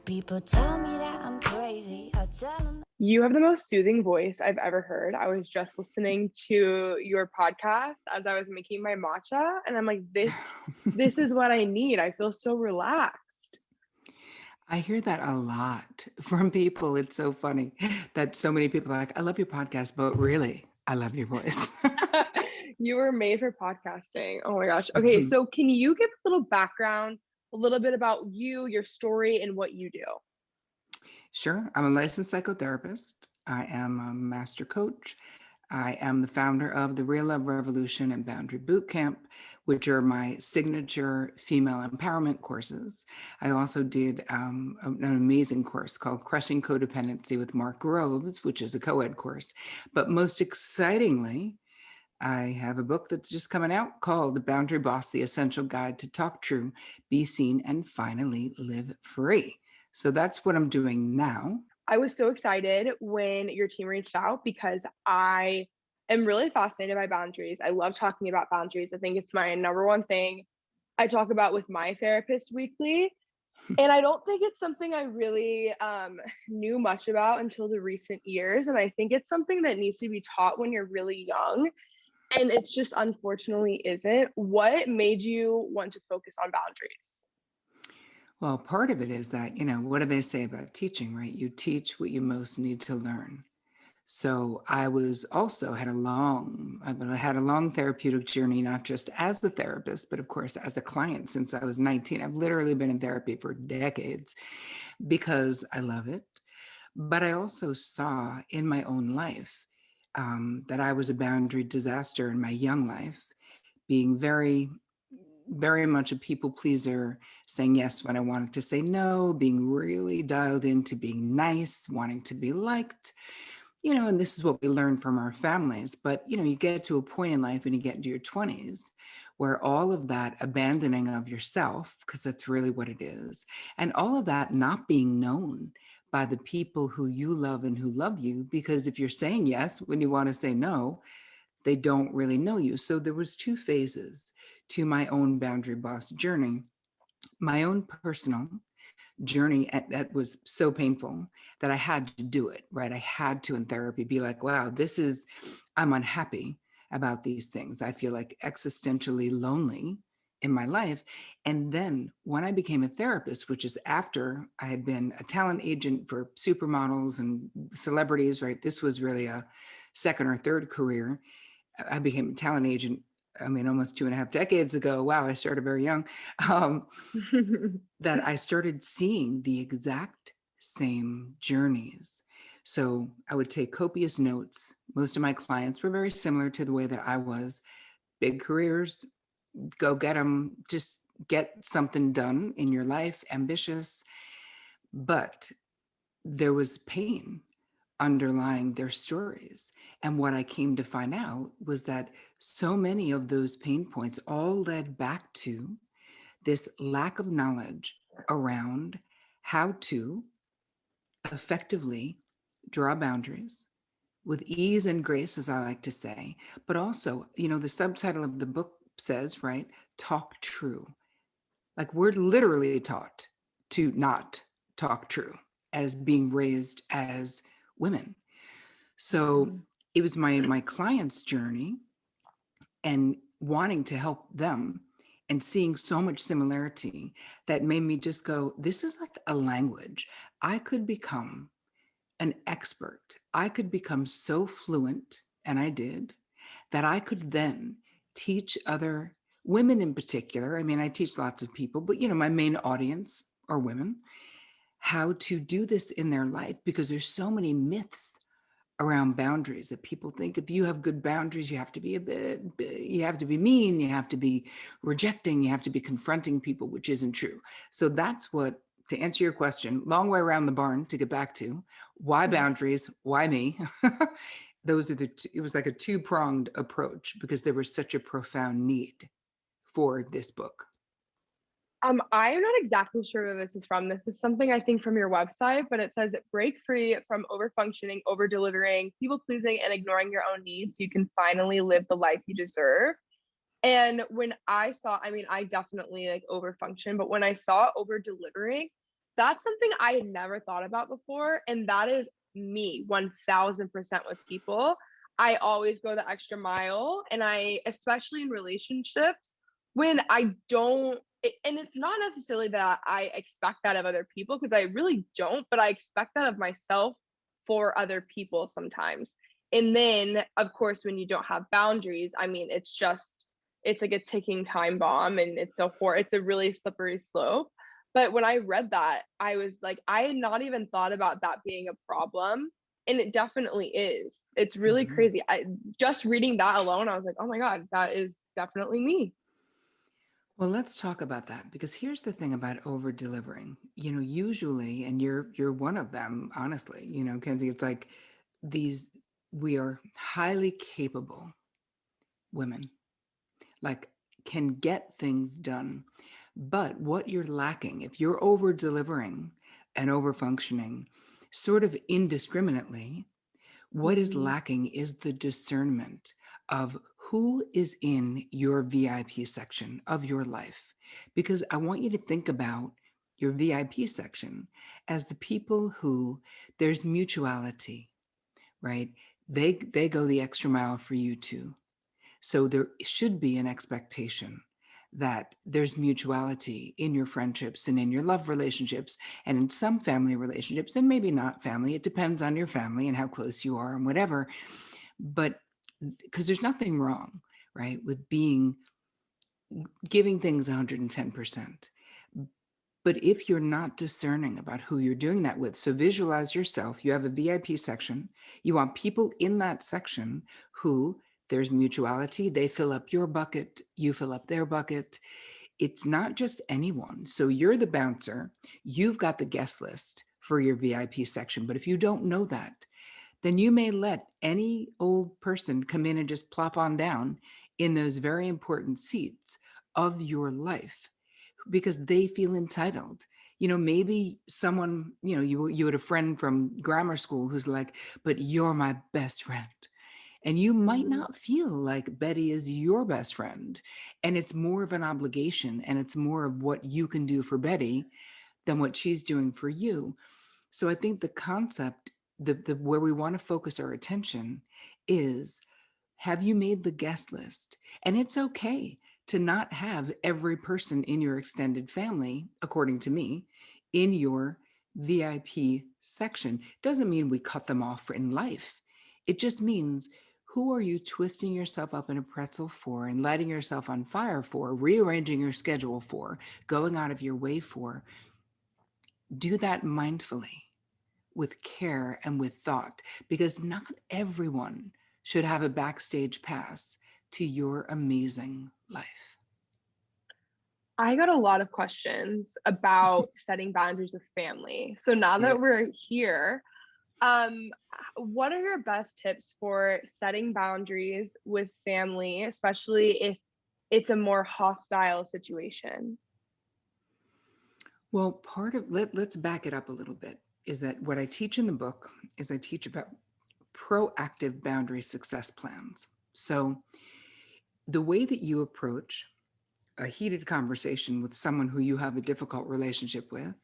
People tell me that I'm crazy. I tell them. You have the most soothing voice I've ever heard. I was just listening to your podcast as I was making my matcha, and I'm like, this is what I need. I feel so relaxed. I hear that a lot from people. It's so funny that so many people are like, I love your podcast, but really, I love your voice. You were made for podcasting. Oh my gosh. Okay, so can you give a little background, a little bit about you, your story, and what you do? Sure. I'm a licensed psychotherapist. I am a master coach. I am the founder of the Real Love Revolution and Boundary Bootcamp, which are my signature female empowerment courses. I also did an amazing course called Crushing Codependency with Mark Groves, which is a co-ed course. But most excitingly, I have a book that's just coming out called The Boundary Boss, The Essential Guide to Talk True, Be Seen, and Finally Live Free. So that's what I'm doing now. I was so excited when your team reached out because I am really fascinated by boundaries. I love talking about boundaries. I think it's my number one thing I talk about with my therapist weekly. And I don't think it's something I really knew much about until the recent years. And I think it's something that needs to be taught when you're really young. And it's just unfortunately isn't. What made you want to focus on boundaries? Well, part of it is that, what do they say about teaching, right? You teach what you most need to learn. So I was also had a long therapeutic journey, not just as a therapist, but of course as a client since I was 19. I've literally been in therapy for decades because I love it. But I also saw in my own life that I was a boundary disaster in my young life, being very, very much a people pleaser, saying yes when I wanted to say no, being really dialed into being nice, wanting to be liked, and this is what we learn from our families. But, you get to a point in life when you get into your 20s where all of that abandoning of yourself, because that's really what it is, and all of that not being known by the people who you love and who love you, because if you're saying yes when you want to say no, they don't really know you. So there was two phases to my own boundary boss journey. My own personal journey that was so painful that I had to do it, right? I had to in therapy be like, wow, I'm unhappy about these things. I feel like existentially lonely in my life. And then when I became a therapist, which is after I had been a talent agent for supermodels and celebrities, right? This was really a second or third career. I became a talent agent, almost 2.5 decades ago. Wow, I started very young. That I started seeing the exact same journeys. So I would take copious notes. Most of my clients were very similar to the way that I was. Big careers, go get them, just get something done in your life, ambitious. But there was pain underlying their stories. And what I came to find out was that so many of those pain points all led back to this lack of knowledge around how to effectively draw boundaries with ease and grace, as I like to say. But also, the subtitle of the book says, right, talk true. Like we're literally taught to not talk true as being raised as women. So it was my client's journey and wanting to help them and seeing so much similarity that made me just go, this is like a language. I could become an expert. I could become so fluent, and I did, that I could then teach other women in particular. I teach lots of people, but my main audience are women, how to do this in their life, because there's so many myths around boundaries that people think if you have good boundaries, you have to be you have to be mean, you have to be rejecting, you have to be confronting people, which isn't true. So that's what, to answer your question, long way around the barn to get back to why boundaries, why me? It was like a two-pronged approach because there was such a profound need for this book. I'm not exactly sure where this is from. This is something I think from your website, but it says break free from overfunctioning, over-delivering, people pleasing, and ignoring your own needs so you can finally live the life you deserve. And when I saw, I definitely like overfunction, but when I saw over-delivering, That's something I had never thought about before. And that is me 1000% with people. I always go the extra mile. And I, especially in relationships, when I don't, and it's not necessarily that I expect that of other people, because I really don't, but I expect that of myself for other people sometimes. And then, of course, when you don't have boundaries, I mean, it's like a ticking time bomb, and it's a really slippery slope. But when I read that, I was like, I had not even thought about that being a problem. And it definitely is. It's really Mhm. crazy. Just reading that alone, I was like, oh my God, that is definitely me. Well, let's talk about that, because here's the thing about over delivering. Usually, and you're one of them, honestly, Kenzie, it's like these we are highly capable women, like can get things done. But what you're lacking, if you're over delivering and over functioning sort of indiscriminately, what is Mhm. lacking is the discernment of who is in your VIP section of your life. Because I want you to think about your VIP section as the people who there's mutuality, right? They go the extra mile for you too. So there should be an expectation that there's mutuality in your friendships and in your love relationships and in some family relationships, and maybe not family. It depends on your family and how close you are and whatever. But because there's nothing wrong, right, with giving things 110%. But if you're not discerning about who you're doing that with, so visualize yourself, you have a VIP section, you want people in that section who there's mutuality, they fill up your bucket, you fill up their bucket. It's not just anyone. So you're the bouncer, you've got the guest list for your VIP section. But if you don't know that, then you may let any old person come in and just plop on down in those very important seats of your life because they feel entitled. Maybe someone, you had a friend from grammar school who's like, but you're my best friend. And you might Mhm. not feel like Betty is your best friend. And it's more of an obligation and it's more of what you can do for Betty than what she's doing for you. So I think the concept, the where we want to focus our attention is, have you made the guest list? And it's okay to not have every person in your extended family, according to me, in your VIP section. Doesn't mean we cut them off in life. It just means, who are you twisting yourself up in a pretzel for and lighting yourself on fire for, rearranging your schedule for, going out of your way for? Do that mindfully, with care and with thought, because not everyone should have a backstage pass to your amazing life. I got a lot of questions about setting boundaries with family. So now that Yes. we're here, um, what are your best tips for setting boundaries with family, especially if it's a more hostile situation? Well, part of let's back it up a little bit. Is that what I teach in the book? Is I teach about proactive boundary success plans. So the way that you approach a heated conversation with someone who you have a difficult relationship with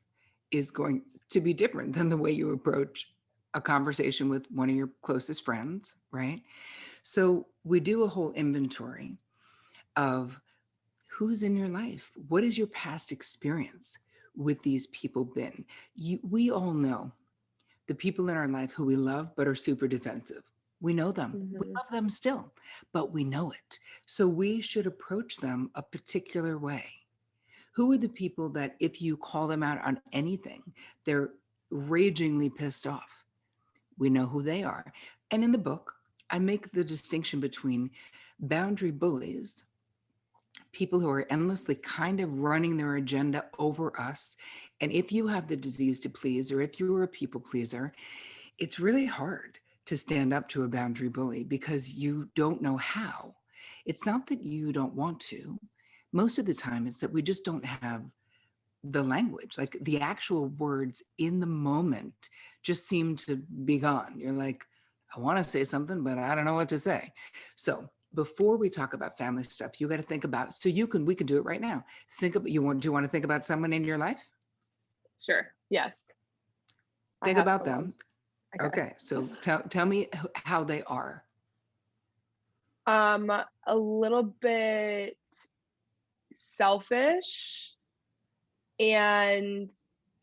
is going to be different than the way you approach a conversation with one of your closest friends, right? So we do a whole inventory of who's in your life. What is your past experience with these people been? We all know the people in our life who we love but are super defensive. We know them. We Mhm. love them still, but we know it. So we should approach them a particular way. Who are the people that if you call them out on anything, they're ragingly pissed off? We know who they are. And in the book, I make the distinction between boundary bullies, people who are endlessly kind of running their agenda over us. And if you have the disease to please, or if you're a people pleaser, it's really hard to stand up to a boundary bully because you don't know how. It's not that you don't want to. Most of the time, it's that we just don't have the language, like the actual words in the moment just seem to be gone. You're like, I want to say something, but I don't know what to say. So before we talk about family stuff, you got to think about, so we can do it right now. Do you want to think about someone in your life? Sure. Yes. I Think have about someone. them. Okay. Okay, so tell me how they are. A little bit selfish, and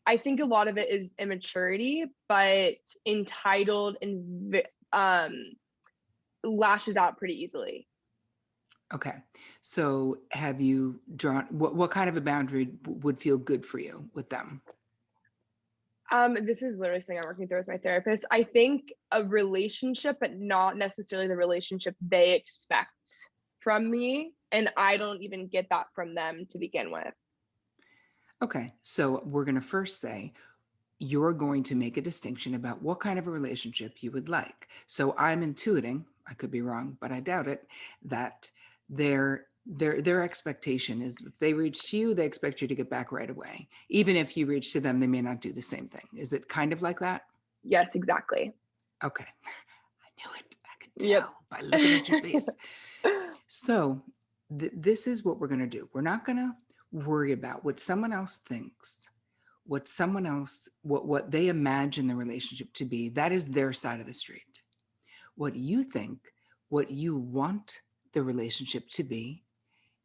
I think a lot of it is immaturity, but entitled and lashes out pretty easily. Okay, so have you drawn what kind of a boundary would feel good for you with them? This is literally something I'm working through with my therapist. I think a relationship, but not necessarily the relationship they expect from me. And I don't even get that from them to begin with. Okay, so we're going to first say you're going to make a distinction about what kind of a relationship you would like. So I'm intuiting, I could be wrong, but I doubt it, that their expectation is if they reach to you, they expect you to get back right away. Even if you reach to them, they may not do the same thing. Is it kind of like that? Yes, exactly. Okay. I knew it. I could Yep. tell by looking at your face. So this is what we're going to do. We're not going to worry about what someone else thinks, what they imagine the relationship to be. That is their side of the street. What you think, what you want the relationship to be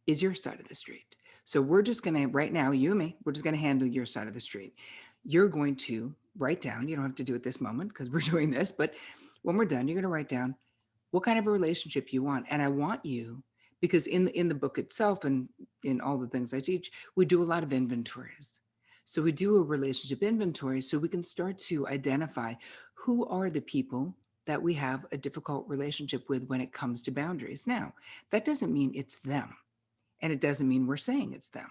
is your side of the street. So we're just going to, right now, you and me, we're just going to handle your side of the street. You're going to write down, you don't have to do it this moment because we're doing this, but when we're done, you're going to write down what kind of a relationship you want. And I want you, because in the book itself and in all the things I teach, we do a lot of inventories. So we do a relationship inventory so we can start to identify who are the people that we have a difficult relationship with when it comes to boundaries. Now, that doesn't mean it's them. And it doesn't mean we're saying it's them,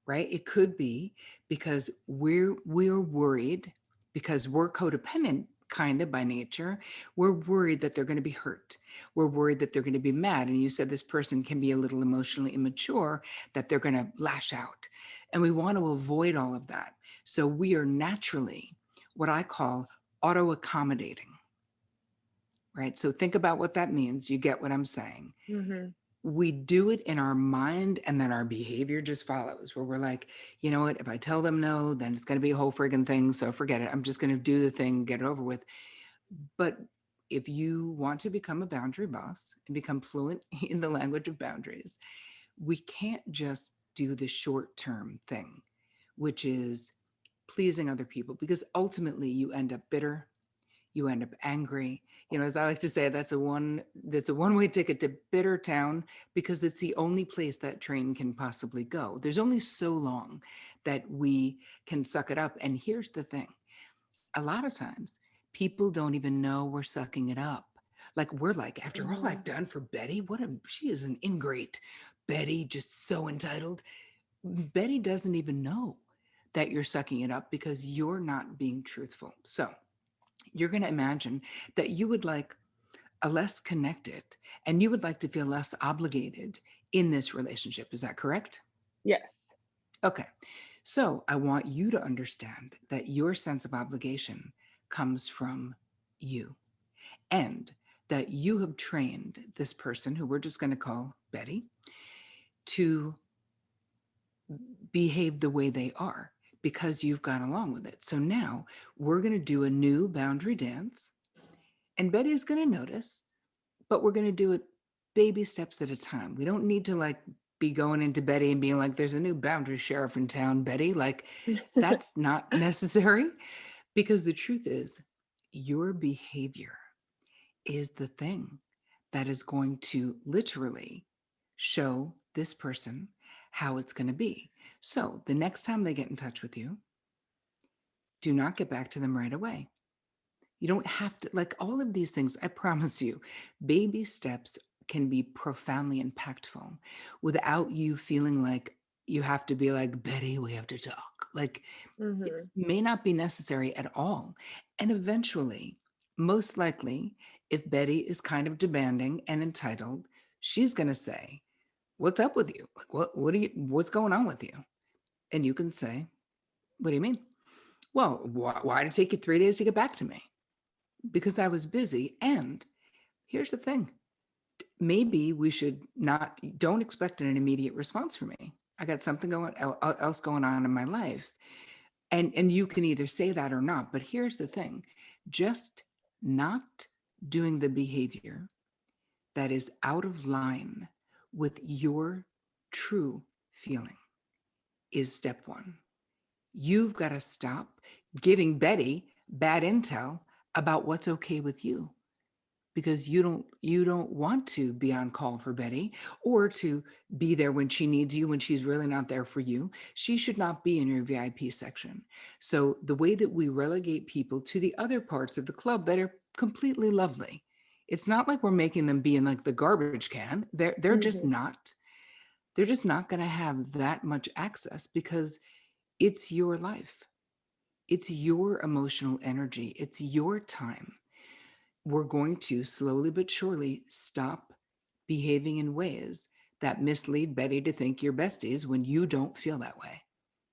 right? It could be because we're worried because we're codependent kind of by nature. We're worried that they're going to be hurt. We're worried that they're going to be mad. And you said this person can be a little emotionally immature, that they're going to lash out. And we want to avoid all of that. So we are naturally what I call auto accommodating, right? So think about what that means. You get what I'm saying. Hmm. We do it in our mind and then our behavior just follows, where we're like, you know what, if I tell them no, then it's going to be a whole friggin' thing, so forget it, I'm just going to do the thing, get it over with. But if you want to become a boundary boss and become fluent in the language of boundaries, we can't just do the short term thing, which is pleasing other people, because ultimately you end up bitter, you end up angry. You know, as I like to say, that's a one-way ticket to bitter town, because it's the only place that train can possibly go. There's only so long that we can suck it up. And here's the thing. A lot of times people don't even know we're sucking it up. Like we're like, after all Hmm. I've done for Betty, she is an ingrate. Betty, just so entitled. Betty doesn't even know that you're sucking it up because you're not being truthful. So you're going to imagine that you would like a less connected and you would like to feel less obligated in this relationship. Is that correct? Yes. Okay. So I want you to understand that your sense of obligation comes from you, and that you have trained this person, who we're just going to call Betty, to behave the way they are because you've gone along with it. So now we're going to do a new boundary dance. And Betty's going to notice, but we're going to do it baby steps at a time. We don't need to like be going into Betty and being like, there's a new boundary sheriff in town, Betty. Like, that's not necessary, because the truth is, your behavior is the thing that is going to literally show this person how it's going to be. So the next time they get in touch with you, do not get back to them right away. You don't have to, like, all of these things, I promise you, baby steps can be profoundly impactful without you feeling like you have to be like, Betty, we have to talk. Like, it Hmm. may not be necessary at all. And eventually, most likely, if Betty is kind of demanding and entitled, she's going to say, what's up with you? Like, what's going on with you? And you can say, what do you mean? Well, why did it take you 3 days to get back to me? Because I was busy. And here's the thing, maybe we should not, don't expect an immediate response from me. I got something else going on in my life. And you can either say that or not, but here's the thing, just not doing the behavior that is out of line with your true feeling is step one. You've got to stop giving Betty bad intel about what's okay with you, because you don't want to be on call for Betty or to be there when she needs you when she's really not there for you. She should not be in your VIP section. So the way that we relegate people to the other parts of the club that are completely lovely, it's not like we're making them be in like the garbage can. They're just Mhm. not. They're just not going to have that much access because it's your life. It's your emotional energy. It's your time. We're going to slowly but surely stop behaving in ways that mislead Betty to think you're besties when you don't feel that way.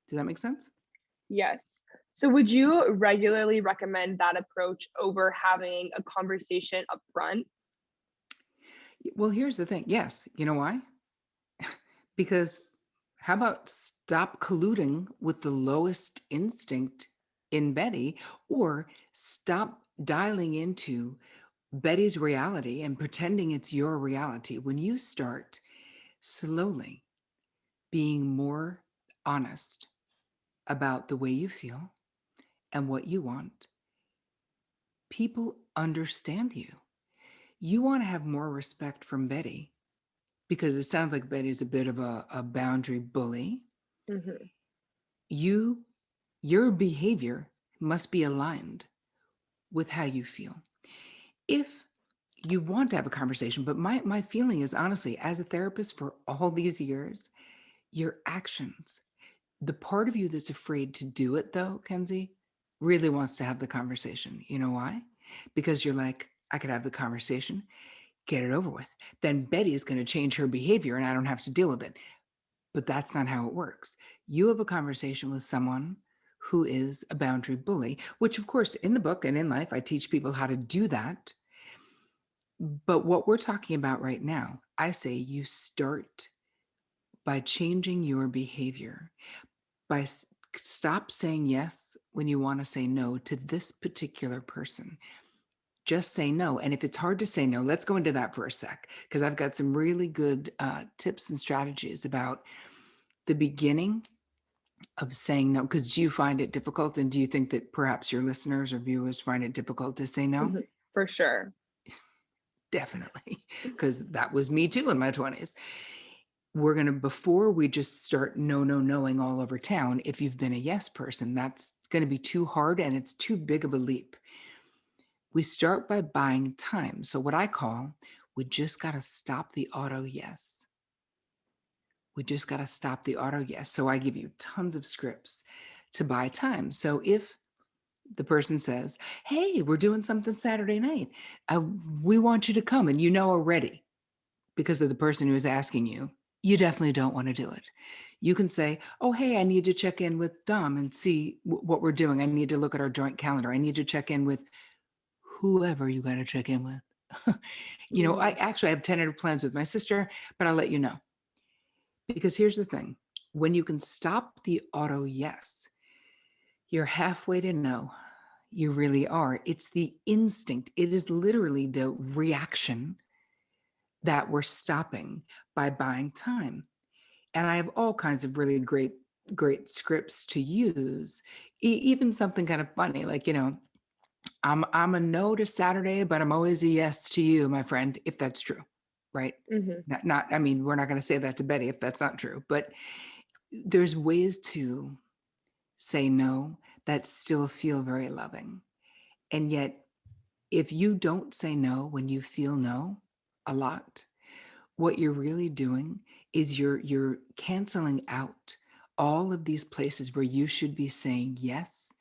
Does that make sense? Yes. So would you regularly recommend that approach over having a conversation up front? Well, here's the thing. Yes. You know why? Because how about stop colluding with the lowest instinct in Betty, or stop dialing into Betty's reality and pretending it's your reality? When you start slowly being more honest about the way you feel and what you want, people understand you. You want to have more respect from Betty because it sounds like Betty's a bit of a boundary bully. Mhm. You, your behavior must be aligned with how you feel. If you want to have a conversation, but my feeling is honestly, as a therapist for all these years, your actions, the part of you that's afraid to do it though, Kenzie, really wants to have the conversation. You know why? Because you're like, I could have the conversation, get it over with. Then Betty's going to change her behavior and I don't have to deal with it. But that's not how it works. You have a conversation with someone who is a boundary bully, which of course in the book and in life, I teach people how to do that. But what we're talking about right now, I say you start by changing your behavior, by stop saying yes when you want to say no to this particular person. Just say no. And if it's hard to say no, let's go into that for a sec, because I've got some really good tips and strategies about the beginning of saying no. Because do you find it difficult? And do you think that perhaps your listeners or viewers find it difficult to say no? Mhm. For sure. Definitely, because that was me too in my 20s. We're going to, before we just start knowing all over town, if you've been a yes person, that's going to be too hard and it's too big of a leap. We start by buying time. So, what I call, we just got to stop the auto yes. We just got to stop the auto yes. So, I give you tons of scripts to buy time. So, if the person says, hey, we're doing something Saturday night, we want you to come, and you know already because of the person who is asking you, you definitely don't want to do it. You can say, oh, hey, I need to check in with Dom and see what we're doing. I need to look at our joint calendar. I need to check in with whoever you got to check in with. I Mhm. actually have tentative plans with my sister, but I'll let you know. Because here's the thing, when you can stop the auto yes, you're halfway to no. You really are. It's the instinct. It is literally the reaction that we're stopping by buying time. And I have all kinds of really great scripts to use. Even something kind of funny, like, I'm a no to Saturday, but I'm always a yes to you, my friend, if that's true, right? Mhm. Not I mean, we're not going to say that to Betty if that's not true, but there's ways to say no that still feel very loving. And yet, if you don't say no when you feel no a lot, what you're really doing is you're canceling out all of these places where you should be saying yes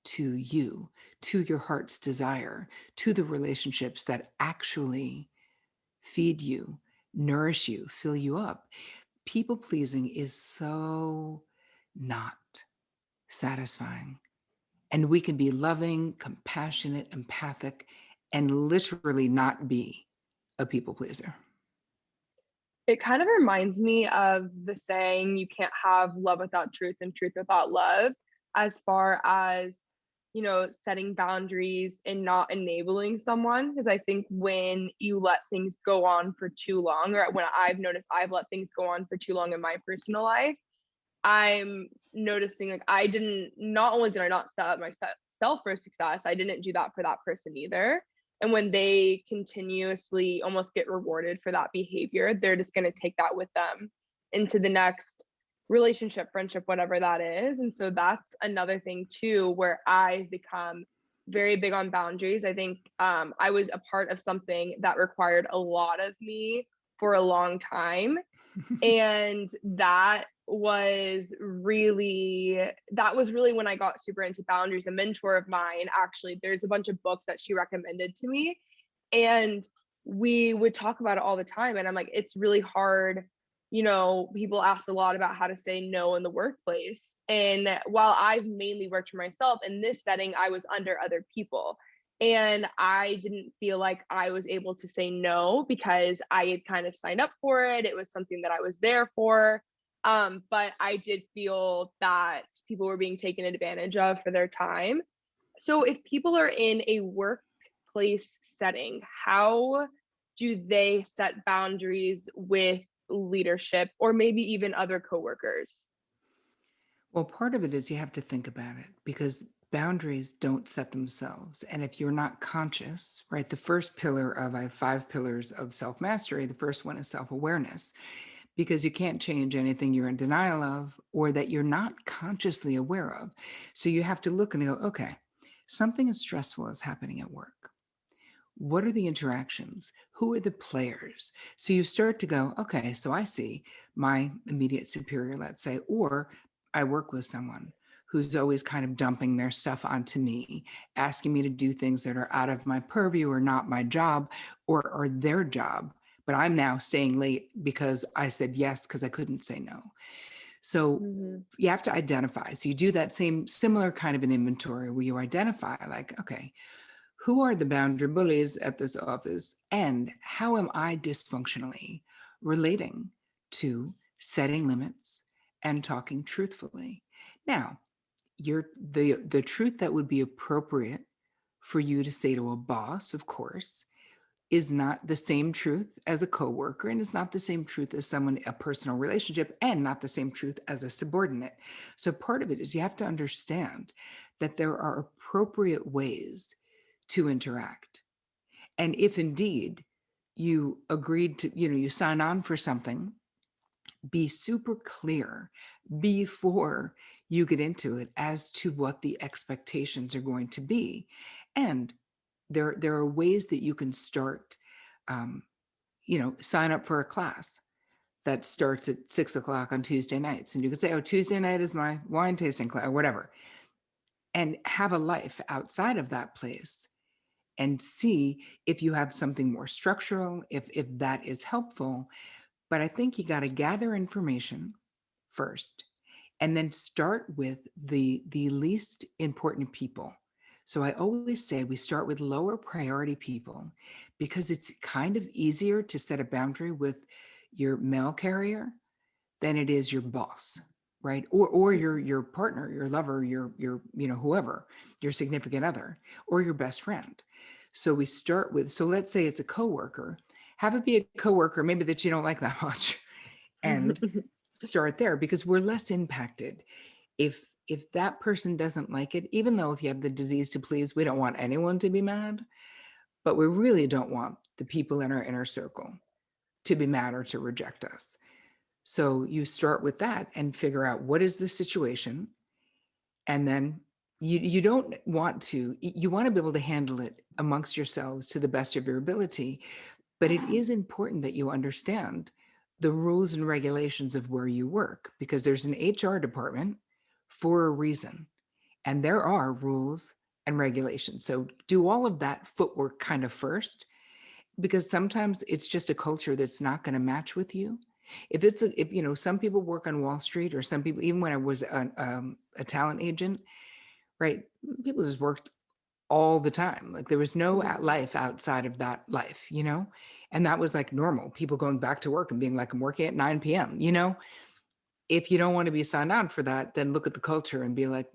to you, to your heart's desire, to the relationships that actually feed you, nourish you, fill you up. People pleasing is so not satisfying. And we can be loving, compassionate, empathic, and literally not be a people pleaser. It kind of reminds me of the saying, you can't have love without truth and truth without love. as far as, you know, setting boundaries and not enabling someone. Because I think when you let things go on for too long, or when I've noticed I've let things go on for too long in my personal life, I'm noticing like not only did I not set up myself for success, I didn't do that for that person either. And when they continuously almost get rewarded for that behavior, they're just going to take that with them into the next relationship, friendship, whatever that is. And so that's another thing too, where I've become very big on boundaries. I think I was a part of something that required a lot of me for a long time. And that was really when I got super into boundaries. A mentor of mine, actually, there's a bunch of books that she recommended to me, and we would talk about it all the time. And I'm like, it's really hard. You know, people asked a lot about how to say no in the workplace. And while I've mainly worked for myself, in this setting, I was under other people. And I didn't feel like I was able to say no because I had kind of signed up for it. It was something that I was there for. But I did feel that people were being taken advantage of for their time. So if people are in a workplace setting, how do they set boundaries with leadership or maybe even other coworkers? Well, part of it is you have to think about it because boundaries don't set themselves. And if you're not conscious, right, the first pillar of, I have 5 pillars of self mastery. The first one is self awareness, because you can't change anything you're in denial of or that you're not consciously aware of. So you have to look and go, okay, something stressful is happening at work. What are the interactions? Who are the players? So you start to go, okay, so I see my immediate superior, let's say, or I work with someone who's always kind of dumping their stuff onto me, asking me to do things that are out of my purview or not my job or their job. But I'm now staying late because I said yes because I couldn't say no. So Mm-hmm. you have to identify. So you do that similar kind of an inventory where you identify like, okay, who are the boundary bullies at this office and how am I dysfunctionally relating to setting limits and talking truthfully? Now, the truth that would be appropriate for you to say to a boss, of course, is not the same truth as a coworker, and it's not the same truth as someone, a personal relationship, and not the same truth as a subordinate. So part of it is you have to understand that there are appropriate ways to interact. And if indeed you agreed to, you sign on for something, be super clear before you get into it as to what the expectations are going to be. And there are ways that you can start, sign up for a class that starts at 6 o'clock on Tuesday nights. And you can say, oh, Tuesday night is my wine tasting class or whatever, and have a life outside of that place and see if you have something more structural, if that is helpful. But I think you got to gather information first and then start with the least important people. So I always say we start with lower priority people because it's kind of easier to set a boundary with your mail carrier than it is your boss, right? Or your partner, your lover, your whoever, your significant other, or your best friend. So we start with, so let's say it's a coworker, have it be a coworker maybe that you don't like that much, and start there because we're less impacted if that person doesn't like it. Even though if you have the disease to please, we don't want anyone to be mad, but we really don't want the people in our inner circle to be mad or to reject us. So you start with that and figure out what is the situation. And then you don't want to, you want to be able to handle it amongst yourselves to the best of your ability. But it is important that you understand the rules and regulations of where you work, because there's an HR department for a reason. And there are rules and regulations. So do all of that footwork kind of first, because sometimes it's just a culture that's not going to match with you. If some people work on Wall Street, or some people, even when I was a talent agent, right? People just worked all the time. Like there was no life outside of that life, and that was like normal. People going back to work and being like, I'm working at 9 p.m. If you don't want to be signed on for that, then look at the culture and be like,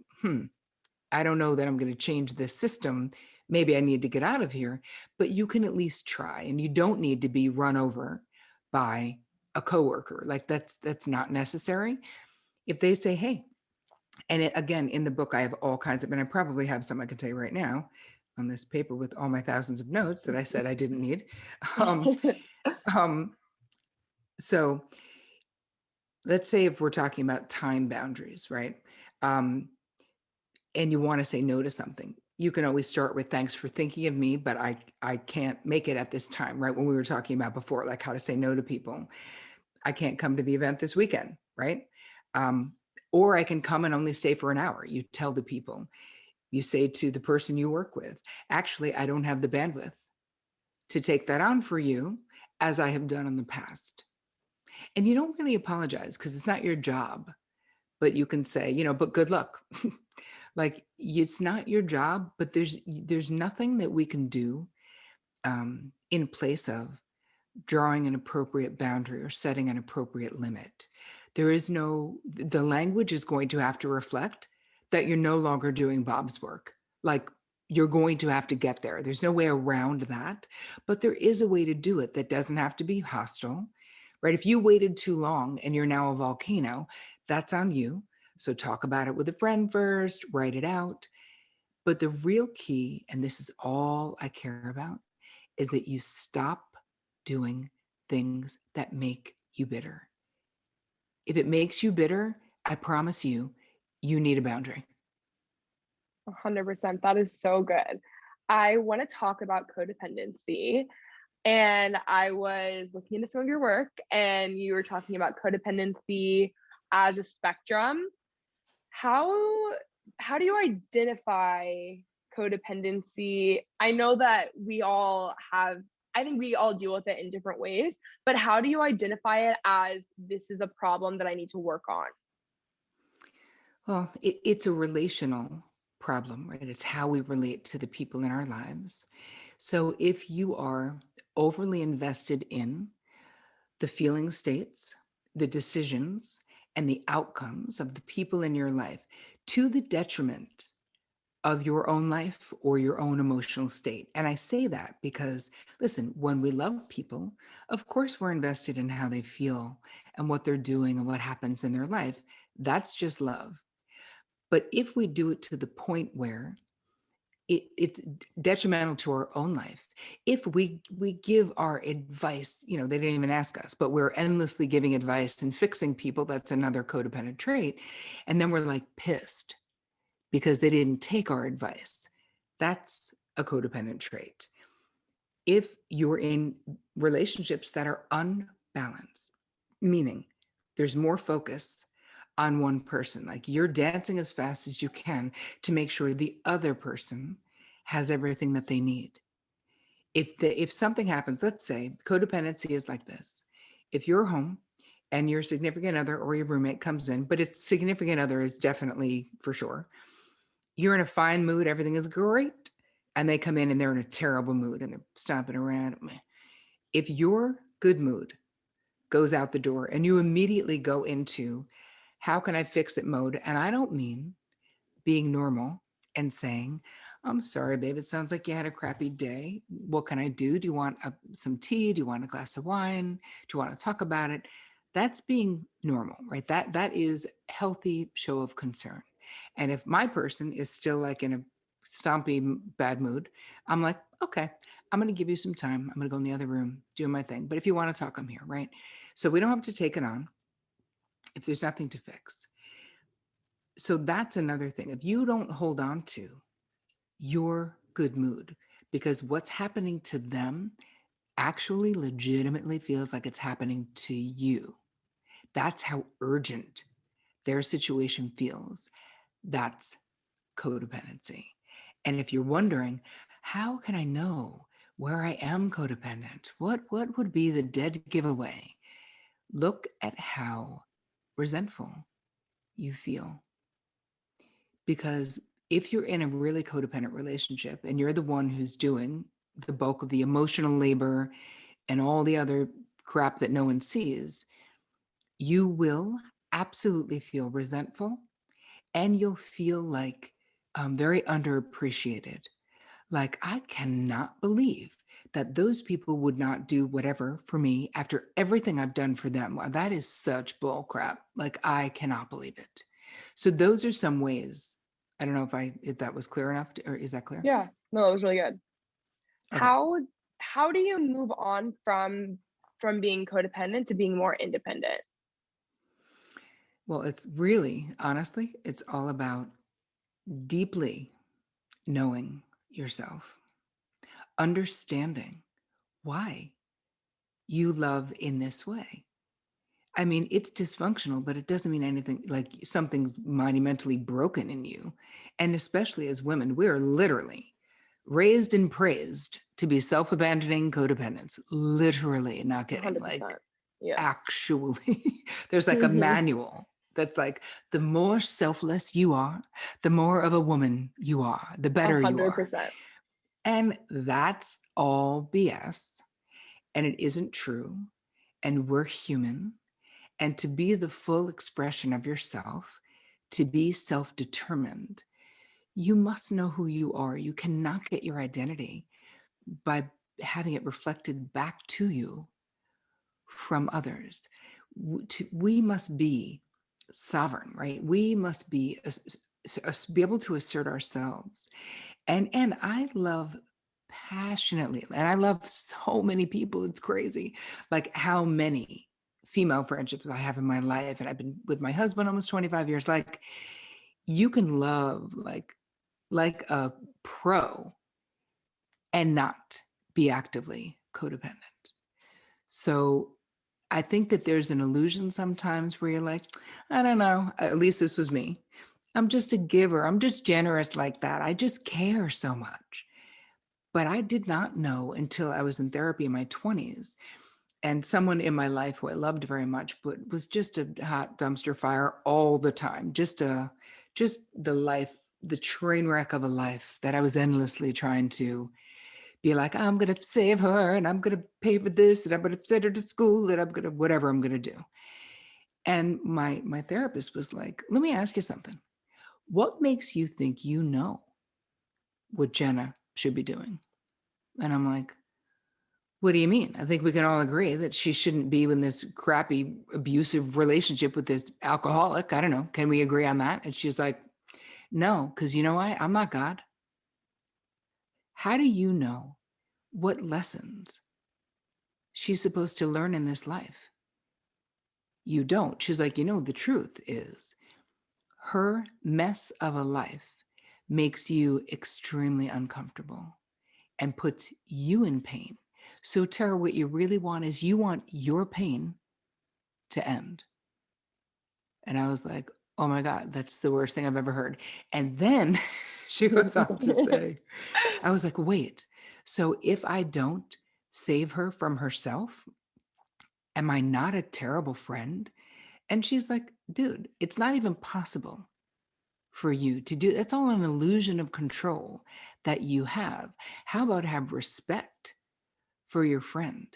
I don't know that I'm going to change this system. Maybe I need to get out of here, but you can at least try, and you don't need to be run over by a coworker. Like that's not necessary. If they say, hey, and again, in the book, I have all kinds of, and I probably have some I can tell you right now on this paper with all my thousands of notes that I said I didn't need. Um, um, so let's say if we're talking about time boundaries, right? Um, and you want to say no to something, you can always start with thanks for thinking of me, but I can't make it at this time, right? When we were talking about before, like how to say no to people. I can't come to the event this weekend, right? Um, or I can come and only stay for an hour. You tell the people, you say to the person you work with, actually, I don't have the bandwidth to take that on for you as I have done in the past. And you don't really apologize because it's not your job, but you can say, but good luck. Like it's not your job, but there's nothing that we can do in place of drawing an appropriate boundary or setting an appropriate limit. The language is going to have to reflect that you're no longer doing Bob's work. Like you're going to have to get there. There's no way around that, but there is a way to do it that doesn't have to be hostile, right? If you waited too long and you're now a volcano, that's on you. So talk about it with a friend first, write it out. But the real key, and this is all I care about, is that you stop doing things that make you bitter. If it makes you bitter, I promise you, you need a boundary. 100%. That is so good. I want to talk about codependency. And I was looking into some of your work, and you were talking about codependency as a spectrum. How do you identify codependency? I know that I think we all deal with it in different ways, but how do you identify it as this is a problem that I need to work on? Well, it's a relational problem, right? It's how we relate to the people in our lives. So if you are overly invested in the feeling states, the decisions, and the outcomes of the people in your life to the detriment of your own life or your own emotional state. And I say that because, listen, when we love people, of course, we're invested in how they feel and what they're doing and what happens in their life. That's just love. But if we do it to the point where it's detrimental to our own life, if we give our advice, they didn't even ask us, but we're endlessly giving advice and fixing people, that's another codependent trait. And then we're like pissed because they didn't take our advice. That's a codependent trait. If you're in relationships that are unbalanced, meaning there's more focus on one person, like you're dancing as fast as you can to make sure the other person has everything that they need. If something happens, let's say codependency is like this. If you're home and your significant other or your roommate comes in, but its significant other is definitely for sure, you're in a fine mood, everything is great, and they come in and they're in a terrible mood and they're stomping around. If your good mood goes out the door and you immediately go into how can I fix it mode, and I don't mean being normal and saying, I'm sorry, babe, it sounds like you had a crappy day. What can I do? Do you want some tea? Do you want a glass of wine? Do you want to talk about it? That's being normal, right? That is healthy show of concern. And if my person is still like in a stompy bad mood, I'm like, okay, I'm going to give you some time. I'm going to go in the other room, do my thing. But if you want to talk, I'm here, right? So we don't have to take it on if there's nothing to fix. So that's another thing. If you don't hold on to your good mood, because what's happening to them actually legitimately feels like it's happening to you. That's how urgent their situation feels. That's codependency. And if you're wondering, how can I know where I am codependent? What would be the dead giveaway? Look at how resentful you feel. Because if you're in a really codependent relationship and you're the one who's doing the bulk of the emotional labor and all the other crap that no one sees, you will absolutely feel resentful and you'll feel like very underappreciated. Like, I cannot believe that those people would not do whatever for me after everything I've done for them. Wow, that is such bull crap. Like, I cannot believe it. So those are some ways. I don't know if that was clear enough, or is that clear? Yeah, no, that was really good. Okay. How do you move on from being codependent to being more independent? Well, it's really, honestly, it's all about deeply knowing yourself, understanding why you love in this way. I mean, it's dysfunctional, but it doesn't mean anything like something's monumentally broken in you. And especially as women, we're literally raised and praised to be self-abandoning codependents. Literally, not kidding. Like, 100%. Yes. actually, there's like a Mhm. manual that's like, the more selfless you are, the more of a woman you are, the better you are. 100%. And that's all BS. And it isn't true. And we're human. And to be the full expression of yourself, to be self-determined, you must know who you are. You cannot get your identity by having it reflected back to you from others. We must be sovereign, right? We must be able to assert ourselves. And I love passionately, and I love so many people. It's crazy, like how many female friendships I have in my life, and I've been with my husband almost 25 years. Like, you can love like a pro and not be actively codependent. So I think that there's an illusion sometimes where you're like, I don't know, at least this was me. I'm just a giver. I'm just generous like that. I just care so much. But I did not know until I was in therapy in my 20s, and someone in my life who I loved very much, but was just a hot dumpster fire all the time. Just the life, the train wreck of a life that I was endlessly trying to be like, I'm going to save her, and I'm going to pay for this, and I'm going to send her to school, and I'm going to whatever I'm going to do. And my therapist was like, let me ask you something. What makes you think you know what Jenna should be doing? And I'm like, what do you mean? I think we can all agree that she shouldn't be in this crappy, abusive relationship with this alcoholic. I don't know. Can we agree on that? And she's like, no, because you know why? I'm not God. How do you know what lessons she's supposed to learn in this life? You don't. She's like, the truth is her mess of a life makes you extremely uncomfortable and puts you in pain. So, Tara, what you really want is you want your pain to end. And I was like, oh my God, that's the worst thing I've ever heard. And then she goes on to say, I was like, wait, so if I don't save her from herself, am I not a terrible friend? And she's like, dude, it's not even possible for you to do. That's all an illusion of control that you have. How about have respect for your friend?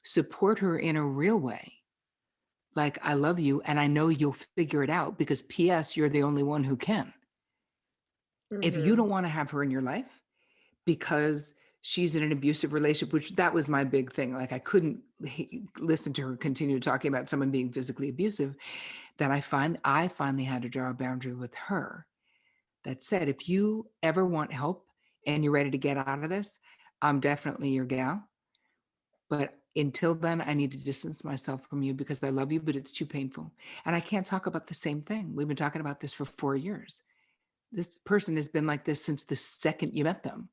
Support her in a real way. Like, I love you and I know you'll figure it out, because P.S., you're the only one who can. If you Mhm. don't want to have her in your life because she's in an abusive relationship, which that was my big thing. Like, I couldn't listen to her continue talking about someone being physically abusive. Then I finally had to draw a boundary with her that said, if you ever want help and you're ready to get out of this, I'm definitely your gal. But until then, I need to distance myself from you because I love you, but it's too painful. And I can't talk about the same thing. We've been talking about this for 4 years. This person has been like this since the second you met them.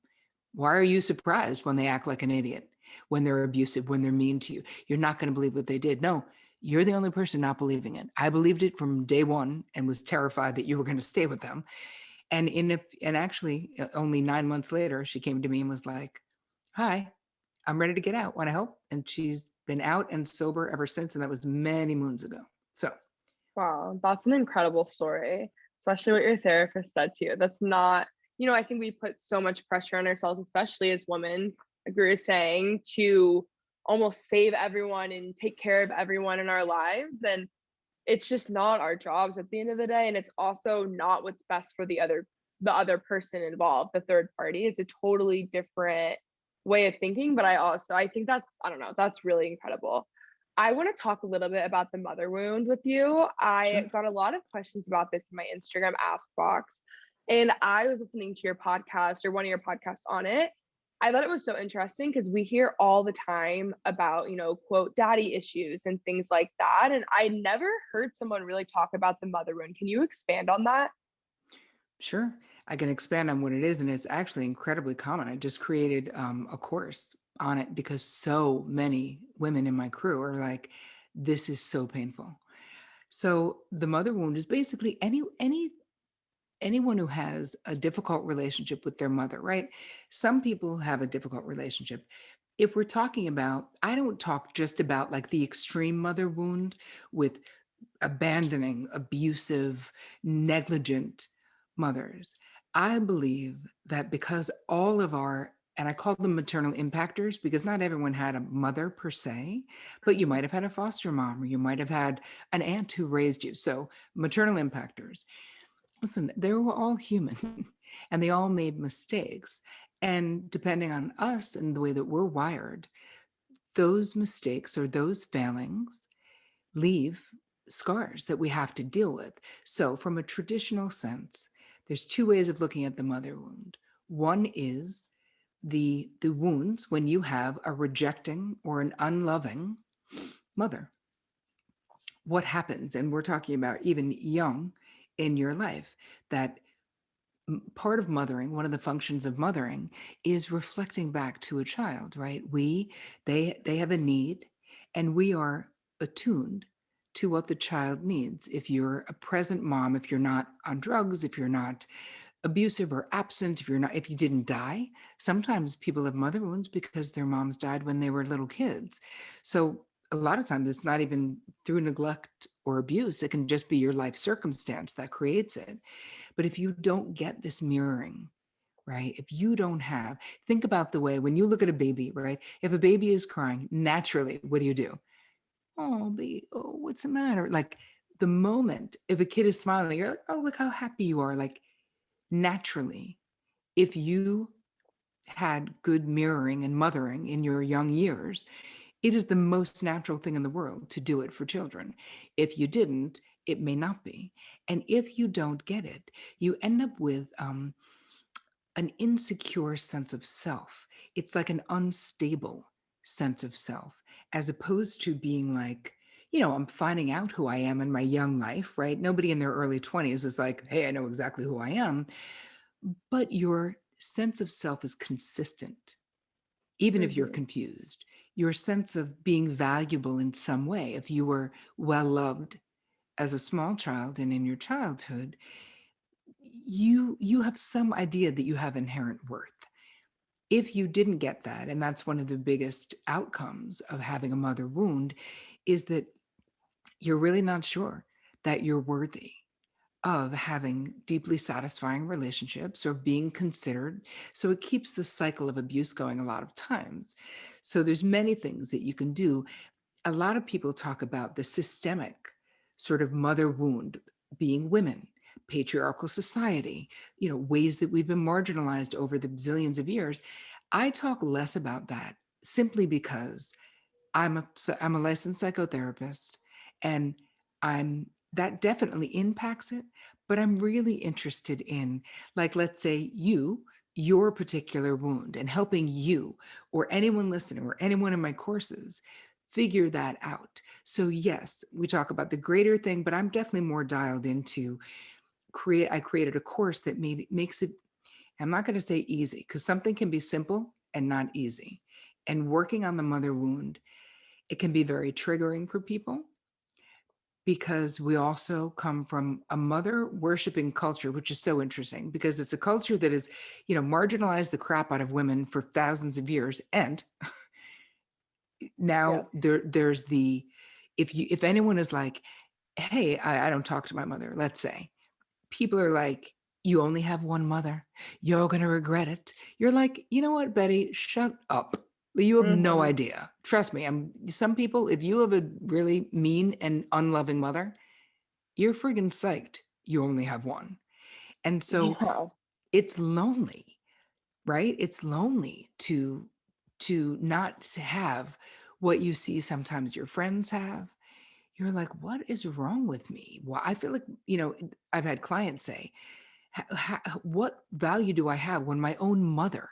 Why are you surprised when they act like an idiot, when they're abusive, when they're mean to you? You're not going to believe what they did. No, you're the only person not believing it. I believed it from day one and was terrified that you were going to stay with them. And actually, only 9 months later, she came to me and was like, hi, I'm ready to get out. Want to help? And she's been out and sober ever since. And that was many moons ago. So, Wow, that's an incredible story, especially what your therapist said to you. That's not, I think we put so much pressure on ourselves, especially as women, like we were saying, to almost save everyone and take care of everyone in our lives. And it's just not our jobs at the end of the day, and it's also not what's best for the other person involved, the third party. It's a totally different way of thinking, but I think that's, I don't know, that's really incredible. I want to talk a little bit about the mother wound with you. I Sure. got a lot of questions about this in my Instagram ask box, and I was listening to your podcast or one of your podcasts on it. I thought it was so interesting because we hear all the time about, quote, daddy issues and things like that. And I never heard someone really talk about the mother wound. Can you expand on that? Sure. I can expand on what it is, and it's actually incredibly common. I just created a course on it because so many women in my crew are like, this is so painful. So the mother wound is basically anyone who has a difficult relationship with their mother, right? Some people have a difficult relationship. If we're talking about, I don't talk just about like the extreme mother wound with abandoning, abusive, negligent mothers. I believe that because all of our, and I call them maternal impactors because not everyone had a mother per se, but you Mhm. might have had a foster mom or you might have had an aunt who raised you. So, maternal impactors. Listen, they were all human and they all made mistakes. And depending on us and the way that we're wired, those mistakes or those failings leave scars that we have to deal with. So, from a traditional sense, there's two ways of looking at the mother wound. One is the wounds when you have a rejecting or an unloving mother. What happens? And we're talking about even young in your life, that part of mothering, one of the functions of mothering is reflecting back to a child, right? They have a need and we are attuned to what the child needs. If you're a present mom, if you're not on drugs, if you're not abusive or absent, if you didn't die, sometimes people have mother wounds because their moms died when they were little kids. So a lot of times it's not even through neglect or abuse. It can just be your life circumstance that creates it. But if you don't get this mirroring, right? If you don't have, think about the way when you look at a baby, right? If a baby is crying, naturally, what do? Oh, baby, oh, what's the matter? Like the moment if a kid is smiling, you're like, oh, look how happy you are. Like naturally, if you had good mirroring and mothering in your young years, it is the most natural thing in the world to do it for children. If you didn't, it may not be. And if you don't get it, you end up with an insecure sense of self. It's like an unstable sense of self, as opposed to being like, I'm finding out who I am in my young life, right? Nobody in their early 20s is like, hey, I know exactly who I am. But your sense of self is consistent, even if you're Mhm. confused. Your sense of being valuable in some way, if you were well loved as a small child and in your childhood, you have some idea that you have inherent worth. If you didn't get that, and that's one of the biggest outcomes of having a mother wound, is that you're really not sure that you're worthy of having deeply satisfying relationships or being considered. So it keeps the cycle of abuse going a lot of times. So there's many things that you can do. A lot of people talk about the systemic sort of mother wound being women, patriarchal society, ways that we've been marginalized over the zillions of years. I talk less about that simply because I'm a licensed psychotherapist and I'm that definitely impacts it, but I'm really interested in, like, let's say your particular wound and helping you or anyone listening or anyone in my courses figure that out. So yes, we talk about the greater thing, but I'm definitely more dialed into I created a course that makes it, I'm not going to say easy because something can be simple and not easy. And working on the mother wound, it can be very triggering for people because we also come from a mother worshiping culture, which is so interesting because it's a culture that has, marginalized the crap out of women for thousands of years. And now Yes. there's if anyone is like, hey, I don't talk to my mother, let's say, people are like, you only have one mother. You're going to regret it. You're like, you know what, Betty, shut up. You have no Mhm. idea. Trust me. Some people, if you have a really mean and unloving mother, you're friggin' psyched you only have one. And so Yeah. it's lonely, right? It's lonely to not have what you see sometimes your friends have. You're like, what is wrong with me? Well, I feel like, I've had clients say, what value do I have when my own mother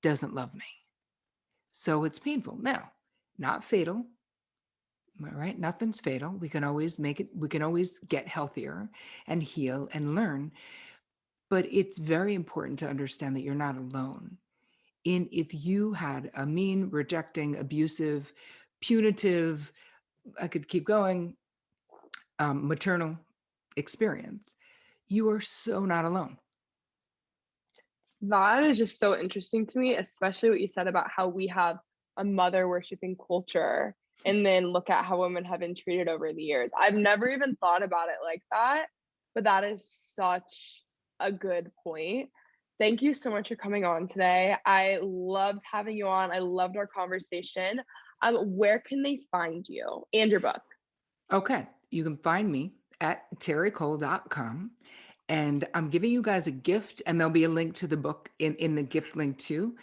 doesn't love me? So it's painful. Now, not fatal, all right? Nothing's fatal. We can always we can always get healthier and heal and learn. But it's very important to understand that you're not alone. If you had a mean, rejecting, abusive, punitive, I could keep going, maternal experience, you are so not alone. That is just so interesting to me, especially what you said about how we have a mother worshiping culture and then look at how women have been treated over the years. I've never even thought about it like that, but that is such a good point. Thank you so much for coming on today. I loved having you on. I loved our conversation. Where can they find you and your book? Okay, you can find me at terrycole.com. And I'm giving you guys a gift, and there'll be a link to the book in the gift link too,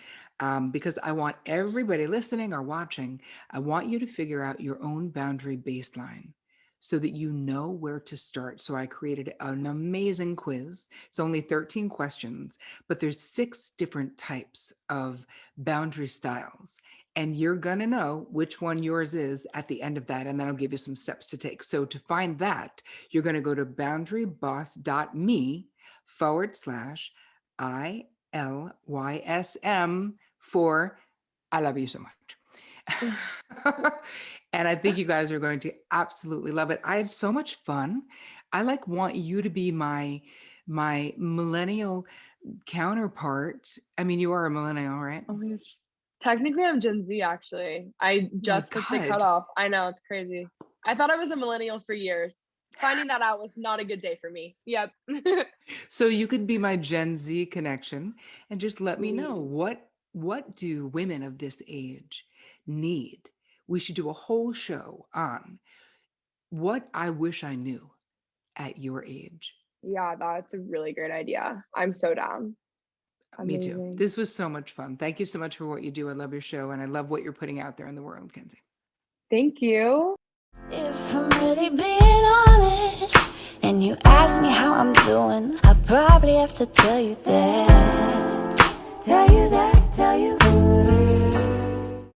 because I want everybody listening or watching, I want you to figure out your own boundary baseline so that you know where to start. So I created an amazing quiz. It's only 13 questions, but there's 6 different types of boundary styles. And you're going to know which one yours is at the end of that. And then I'll give you some steps to take. So to find that, you're going to go to boundaryboss.me/ILYSM for I love you so much. And I think you guys are going to absolutely love it. I had so much fun. I want you to be my millennial counterpart. I mean, you are a millennial, right? Oh my gosh. Technically, I'm Gen Z, actually. I just hit the God. cutoff. I know, it's crazy. I thought I was a millennial for years. Finding that out was not a good day for me. Yep. So you could be my Gen Z connection and just let me know Please. what do women of this age need? We should do a whole show on what I wish I knew at your age. Yeah, that's a really great idea. I'm so down. Me too. Amazing. This was so much fun. Thank you so much for what you do. I love your show and I love what you're putting out there in the world, Kenzie. Thank you. If I'm really being honest, and you ask me how I'm doing, I probably have to tell you that, tell you who